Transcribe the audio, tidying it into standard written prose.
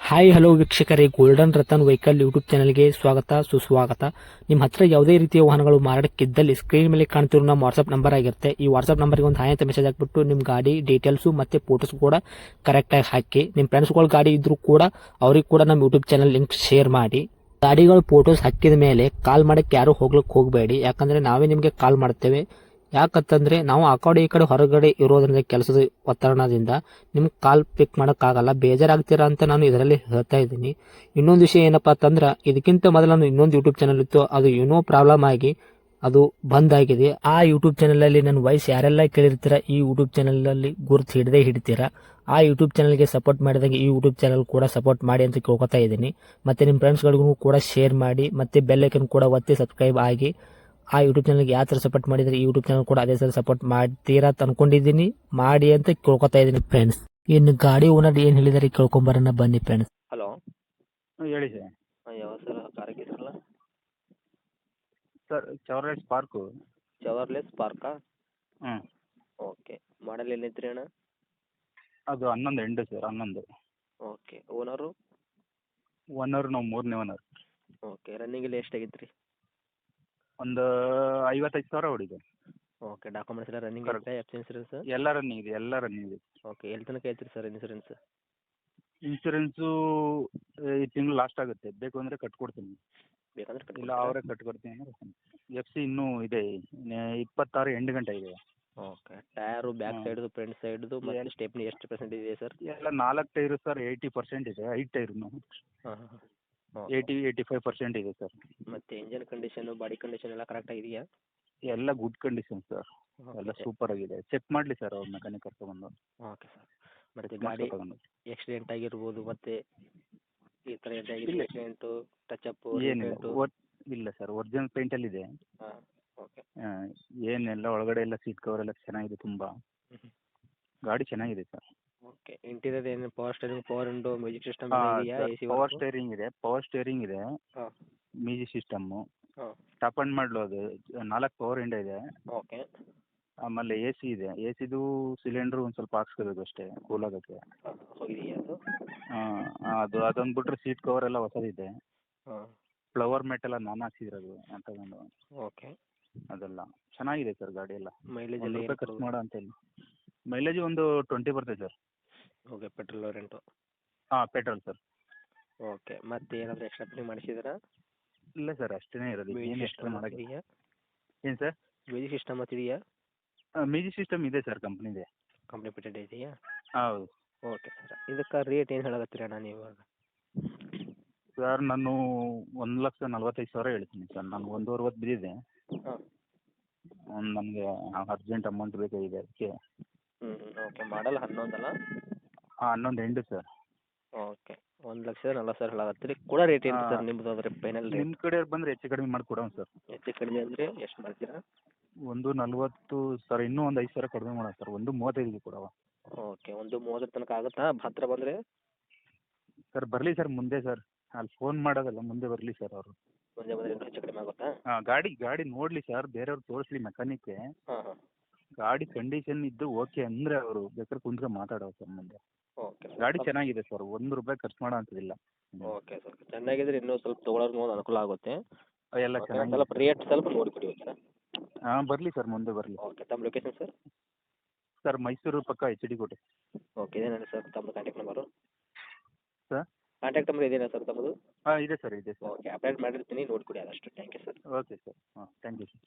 Hi hello ವೀಕ್ಷಕರೇ, golden Ratan vehicle YouTube ಚಾನಲ್ಗೆ ಸ್ವಾಗತ ಸುಸ್ವಾಗತ. ನಿಮ್ಮ ಹತ್ರ ಯಾವುದೇ ರೀತಿಯ ವಾಹನಗಳು ಮಾರಾಟಕ್ಕಿದ್ದಲ್ಲಿ ಸ್ಕ್ರೀನ್ ಮೇಲೆ ಕಾಣ್ತಿರೋ ನಮ್ಮ ವಾಟ್ಸ್ಆಪ್ ನಂಬರ್ ಆಗಿರುತ್ತೆ. ಈ ವಾಟ್ಸ್ಆಪ್ ನಂಬರ್ಗೆ ಒಂದು ಹಾಯ್ ಅಂತ ಮೆಸೇಜ್ ಹಾಕ್ಬಿಟ್ಟು ನಿಮ್ಮ ಗಾಡಿ ಡೀಟೇಲ್ಸು ಮತ್ತೆ ಫೋಟೋಸ್ ಕೂಡ ಕರೆಕ್ಟಾಗಿ ಹಾಕಿ. ನಿಮ್ಮ ಫ್ರೆಂಡ್ಸ್ಗಳ ಗಾಡಿ ಇದ್ರೂ ಕೂಡ ಅವ್ರಿಗೆ ಕೂಡ ನಮ್ಮ ಯೂಟ್ಯೂಬ್ ಚಾನಲ್ ಲಿಂಕ್ ಶೇರ್ ಮಾಡಿ. ಗಾಡಿಗಳು ಫೋಟೋಸ್ ಹಾಕಿದ ಮೇಲೆ ಕಾಲ್ ಮಾಡಕ್ಕೆ ಯಾರು ಹೋಗ್ಲಿಕ್ಕೆ ಹೋಗಬೇಡಿ, ಯಾಕಂದ್ರೆ ನಾವೇ ನಿಮಗೆ ಕಾಲ್ ಮಾಡ್ತೇವೆ. ಯಾಕಂತಂದ್ರೆ ನಾವು ಆ ಕಡೆ ಈ ಕಡೆ ಹೊರಗಡೆ ಇರೋದ್ರಿಂದ ಕೆಲಸದ ಒತ್ತಡದಿಂದ ನಿಮ್ಗೆ ಕಾಲ್ ಪಿಕ್ ಮಾಡೋಕ್ಕಾಗಲ್ಲ, ಬೇಜಾರಾಗ್ತೀರಾ ಅಂತ ನಾನು ಇದರಲ್ಲಿ ಹೇಳ್ತಾ ಇದ್ದೀನಿ. ಇನ್ನೊಂದು ವಿಷಯ ಏನಪ್ಪಾ ಅಂತಂದ್ರೆ, ಇದಕ್ಕಿಂತ ಮೊದಲು ನಾನು ಇನ್ನೊಂದು ಯೂಟ್ಯೂಬ್ ಚಾನಲ್ ಇತ್ತು, ಅದು ಏನೋ ಪ್ರಾಬ್ಲಮ್ ಆಗಿ ಅದು ಬಂದ್ ಆಗಿದೆ. ಆ ಯೂಟ್ಯೂಬ್ ಚಾನಲ್ ಅಲ್ಲಿ ನನ್ನ ವಾಯ್ಸ್ ಯಾರೆಲ್ಲ ಕೇಳಿರ್ತೀರಾ, ಈ ಯೂಟ್ಯೂಬ್ ಚಾನಲ್ ಅಲ್ಲಿ ಗುರುತು ಹಿಡದೇ ಹಿಡಿತೀರಾ. ಆ ಯೂಟ್ಯೂಬ್ ಚಾನಲ್ಗೆ ಸಪೋರ್ಟ್ ಮಾಡಿದಾಗ ಈ ಯೂಟ್ಯೂಬ್ ಚಾನಲ್ ಕೂಡ ಸಪೋರ್ಟ್ ಮಾಡಿ ಅಂತ ಕೇಳ್ಕೊತಾ ಇದ್ದೀನಿ. ಮತ್ತೆ ನಿಮ್ಮ ಫ್ರೆಂಡ್ಸ್ಗಳಿಗೂ ಕೂಡ ಶೇರ್ ಮಾಡಿ, ಮತ್ತೆ ಬೆಲ್ ಐಕನ್ ಕೂಡ ಒತ್ತಿ ಸಬ್ಸ್ಕ್ರೈಬ್ ಆಗಿ. ಆ ಯೂಟ್ಯೂಬ್ ಚಾನಲ್ಗೆ ಯಾವ ಥರ ಸಪೋರ್ಟ್ ಮಾಡಿದ್ರೆ ಈ ಯೂಟ್ಯೂಬ್ ಚಾನಲ್ ಕೂಡ ಅದೇ ಥರ ಸಪೋರ್ಟ್ ಮಾಡ್ತೀರಾ ಅಂತ ಅನ್ಕೊಂಡಿದ್ದೀನಿ. ಮಾಡಿ ಅಂತ ಕೇಳ್ಕೊತಾ ಇದ್ದೀನಿ ಫ್ರೆಂಡ್ಸ್. ಇನ್ನು ಗಾಡಿ ಓನರ್ ಏನು ಹೇಳಿದಾರೆ ಕೇಳ್ಕೊಂಬರೋಣ ಬನ್ನಿ ಫ್ರೆಂಡ್ಸ್. ಹಲೋ. ಹೇಳಿ ಸರ್. ಯಾವ ಸರ್ ಕಾರ್ ಹೆಸರಲ್ಲ? Sir Chevrolet spark. ಚವರ್ಲೆ ಸ್ಪಾರ್ಕಾ? ಹ್ಞೂ. ಓಕೆ. ಮಾಡಲ್ ಏನೈತ್ರಿ ಅಣ್ಣ? ಅದು 11 end sir, 11. Okay. Owner? Owner ನಾವು 3ನೇ ಓನರ್. ಓಕೆ. ರನ್ನಿಂಗಲ್ಲಿ ಎಷ್ಟಾಗೈತೆ ರೀ? ಒಂದು 55,000 ಹೊಡಿದೆ. ಓಕೆ. ಡಾಕ್ಯುಮೆಂಟ್ಸ್ ಎಲ್ಲ ರನ್ನಿಂಗ್ Correct. ಐತೆ? F insurance? ಎಲ್ಲ ರನ್ನಿಂಗ್ ಇದೆ, ಎಲ್ಲ ರನ್ನಿಂಗ್ ಇದೆ. ಓಕೆ. ಎಲ್ಲಿ ತನಕ ಐತ್ರಿ ಸರ್ ಇನ್ಸೂರೆನ್ಸ್? ಇನ್ಸೂರೆನ್ಸು ಈ ತಿಂಗಳು ಲಾಸ್ಟ್ ಆಗುತ್ತೆ, ಬೇಕು ಅಂದರೆ ಕಟ್ಕೊಡ್ತೀನಿ. ಬೇಕಂದ್ರೆ ಇಲ್ಲ ಕಟ್ಕೊಡ್ತೀರಾ? ಅವರೇ ಕಟ್ಕೊಡ್ತೀನಿ ಅಂದರೆ ಎಫ್ ಸಿ ಇನ್ನೂ ಇದೆ, 26 ಎಂಡು ಗಂಟೆ ಇದೆ. ಓಕೆ. ಟಯರು ಬ್ಯಾಕ್ ಹ್ಮ್. ಸೈಡ್ದು ಫ್ರಂಟ್ ಸೈಡ್ದು ಮತ್ತು ಸ್ಟೆಪ್ನಿ ಎಷ್ಟು ಪರ್ಸೆಂಟ್ ಇದೆ ಸರ್? ಎಲ್ಲ 4 ಟೈರು ಸರ್ 80% ಇದೆ, 5 ಟೈರ್ನು ಹಾಂ ಹಾಂ ಹಾಂ. 85% ಇದೆ ಸರ್. ಮತ್ತು ಇಂಜನ್ ಕಂಡೀಷನು ಬಾಡಿ ಕಂಡೀಷನ್ ಎಲ್ಲ ಕರೆಕ್ಟಾಗಿದೆಯಾ? ಎಲ್ಲ ಗುಡ್ ಕಂಡೀಷನ್ ಸರ್, ಎಲ್ಲ ಸೂಪರ್ ಆಗಿದೆ. ಚೆಕ್ ಮಾಡಲಿ ಸರ್ ಅವ್ರು ಮೆಕ್ಯಾನಿಕ್ ಕರ್ಕೊಂಡ್ಬಂದು. Okay sir. ಮತ್ತು ಗಾಡಿ ತಗೊಂಡು ಆಕ್ಸಿಡೆಂಟ್ ಆಗಿರ್ಬೋದು, ಮತ್ತು ಈ ಥರ ಇಲ್ಲ. ಆಕ್ಸಿಡೆಂಟು ಟಚಪ್ಪು ಏನಿಲ್ಲ, ರೀಪೇಂಟು? ಇಲ್ಲ ಸರ್, ಒರಿಜಿನಲ್ ಪೇಂಟಲ್ಲಿದೆ. ಹಾಂ. ಓಕೆ. ಏನೆಲ್ಲ ಒಳಗಡೆ ಎಲ್ಲ ಸೀಟ್ ಕವರ್ ಎಲ್ಲ ಚೆನ್ನಾಗಿದೆ, ತುಂಬ ಹ್ಞೂ. ಗಾಡಿ ಚೆನ್ನಾಗಿದೆ ಸರ್. ಓಕೆ. ಇಂಟೀರಿಯರ್ ಏನು power steering, power window, music system ಇದೆಯಾ? ಎ ಸಿ ಪವರ್ ಸ್ಟೇರಿಂಗ್ ಇದೆ, ಹಾಂ. ಮ್ಯೂಸಿಕ್ ಸಿಸ್ಟಮ್ಮು, ಹಾಂ. ಟಾಪ್ ಆ್ಯಂಡ್ ಮಾಡಲು ಅದು 4 ಪವರ್ ವಿಂಡೋ ಇದೆ. ಓಕೆ. ಆಮೇಲೆ ಎ ಸಿ ಇದೆ. ಎ ಸಿದು ಸಿಲಿಂಡ್ರು ಒಂದು ಸ್ವಲ್ಪ ಹಾಕ್ಸ್ಕೋಬೇಕು ಅಷ್ಟೇ, ಕೂಲ್ ಆಗೋಕ್ಕೆ. ಹೋಗಿದೆಯಾ ಅದು? ಅದೊಂದು ಬಿಟ್ರೆ ಸೀಟ್ ಕವರ್ ಎಲ್ಲ ಹೊಸದಿದೆ. ಹಾಂ. ಫ್ಲವರ್ ಮ್ಯಾಟ್ ಎಲ್ಲ ನಾನು ಹಾಕ್ಸಿರೋದು ತಗೊಂಡು. ಓಕೆ. ಅದೆಲ್ಲ ಚೆನ್ನಾಗಿದೆ ಸರ್ ಗಾಡಿ ಎಲ್ಲ. ಮೈಲೇಜ್ ಒಂದು ಎಲ್ಲ ರೂಪಾಯಿ ಖರ್ಚು ಮಾಡೋ ಅಂತ ಇಲ್ಲ. ಮೈಲೇಜ್ ಒಂದು 20 ಬರ್ತದೆ ಸರ್. ಓಕೆ. Petrol rent? ಹಾಂ, ಪೆಟ್ರೋಲ್ ಸರ್. ಓಕೆ. ಮತ್ತೆ ಏನಾದರೂ ಎಕ್ಸ್ಟ್ರಾ ಫಿಟ್ಟಿಂಗ್ ಮಾಡಿಸಿದ್ದೀರಾ? ಇಲ್ಲ ಸರ್, ಅಷ್ಟೇ ಇರೋದು, ಏನು ಮ್ಯೂಸಿಕ್ ಎಕ್ಸ್ಟ್ರಾ ಸಿಸ್ಟಮ್ ಮಾಡೋಕ್ಕೆ. ಇದೆಯಾ? ಏನು ಸರ್? ಮ್ಯೂಸಿಕ್ ಸಿಸ್ಟಮ್ ಇದೆಯಾ? ಮ್ಯೂಸಿಕ್ ಸಿಸ್ಟಮ್ ಇದೆ ಸರ್, ಕಂಪ್ನಿದೆ. ಕಂಪ್ನಿ ಫಿಟೆಡ್ ಇದೆಯಾ? ಹೌದು ಓಕೆ ಸರ್. ಇದಕ್ಕೆ ರೇಟ್ ಏನು ಹೇಳಕತ್ತೀರಿ ಅಣ್ಣ ನೀವು ಇವಾಗ? ಸರ್, ನಾನು 1,45,000 ಹೇಳ್ತೀನಿ ಸರ್. ನಾನು 1,50,000 ಬಿದ್ದಿದೆ. ಹಾಂ. ನನಗೆ ಅರ್ಜೆಂಟ್ ಅಮೌಂಟ್ ಬೇಕಾಗಿದೆ, ಅದಕ್ಕೆ. ಓಕೆ. ಮಾಡಲ್ 11 ಅಲ್ಲ? ಹಾಂ, 11 ಎಂಡು ಸರ್. ಓಕೆ. 1,40,000 ಹೇಳಕತ್ತೀರಿ. ಕೂಡ ರೇಟ್ ಏನು ಸರ್ ನಿಮ್ಮದು? ಅಂದರೆ ಫೈನಲ್ ರೇಟ್ ನಿಮ್ಮ ಕಡೆ ಬಂದರೆ ಹೆಚ್ಚು ಕಡಿಮೆ ಮಾಡಿ ಕೊಡೋಣ ಸರ್. ಹೆಚ್ಚು ಕಡಿಮೆ ಅಂದರೆ ಎಷ್ಟು ಮಾಡ್ತೀರಾ? 1,40 ಸರ್, ಇನ್ನೂ ಒಂದು 5,000 ಕಡಿಮೆ ಮಾಡೋಣ ಸರ್. 1,35ಗೆ ಕೊಡವ. ಓಕೆ. 1,30 ತನಕ ಆಗುತ್ತಾ ಹತ್ತಿರ ಬಂದರೆ? ಸರ್ ಬರಲಿ ಸರ್, ಮುಂದೆ ಸರ್, ಅಲ್ಲಿ ಫೋನ್ ಮಾಡೋದಲ್ಲ, ಮುಂದೆ ಬರಲಿ ಸರ್ ಅವರು. ಮುಂದೆ ಬಂದರೆ ಇನ್ನೂ ಹೆಚ್ಚು ಕಡಿಮೆ ಆಗುತ್ತಾ? ಹಾಂ, ಗಾಡಿ ನೋಡಲಿ ಸರ್, ಬೇರೆಯವ್ರು ತೋರಿಸ್ಲಿ ಮೆಕ್ಯಾನಿಕ್ಗೆ. ಹಾಂ ಹಾಂ. ಗಾಡಿ ಕಂಡೀಷನ್ ಇದ್ದು ಓಕೆ ಅಂದರೆ ಅವರು ಬೇಕಾದ್ರೆ ಕುಂತ್ಕೊಂಡು ಮಾತಾಡೋ ಸರ್ ಮುಂದೆ. ಓಕೆ. ಗಾಡಿ ಚೆನ್ನಾಗಿದೆ ಸರ್, 1 ರೂಪಾಯಿ ಖರ್ಚು ಮಾಡೋ ಅಂಥದ್ದಿಲ್ಲ. Okay sir. ಚೆನ್ನಾಗಿದ್ರೆ ಇನ್ನೂ ಸ್ವಲ್ಪ ತೊಗೊಳೋರ್ಗೆ ಒಂದು ಅನುಕೂಲ ಆಗುತ್ತೆ. ಎಲ್ಲ ಓಕೆ. ಚೆನ್ನಾಗಿದೆ. ಸ್ವಲ್ಪ ರೇಟ್ ಸ್ವಲ್ಪ ನೋಡಿಕೊಡಿ, ಓಕೆನಾ? ಹಾಂ, ಬರಲಿ ಸರ್, ಮುಂದೆ ಬರಲಿ. ಓಕೆ. ತಮ್ಮ ಲೊಕೇಶನ್ ಸರ್? ಸರ್, ಮೈಸೂರು ಪಕ್ಕ HD ಕೋಟೆ. ಓಕೆ. ಇದೇನಾ ಸರ್ ತಮ್ಮದು contact number? Sir? Contact number ಇದೇನಾ ಸರ್ ತಮ್ಮದು? ಹಾಂ, ಇದೆ ಸರ್, ಇದೆ ಸರ್. ಓಕೆ. ಅಪ್ಡೇಟ್ ಮಾಡಿರ್ತೀನಿ, ನೋಡಿಕೊಡಿ ಆದಷ್ಟು. Thank you sir. Okay sir. ಹಾಂ, ಥ್ಯಾಂಕ್ ಯು ಸರ್.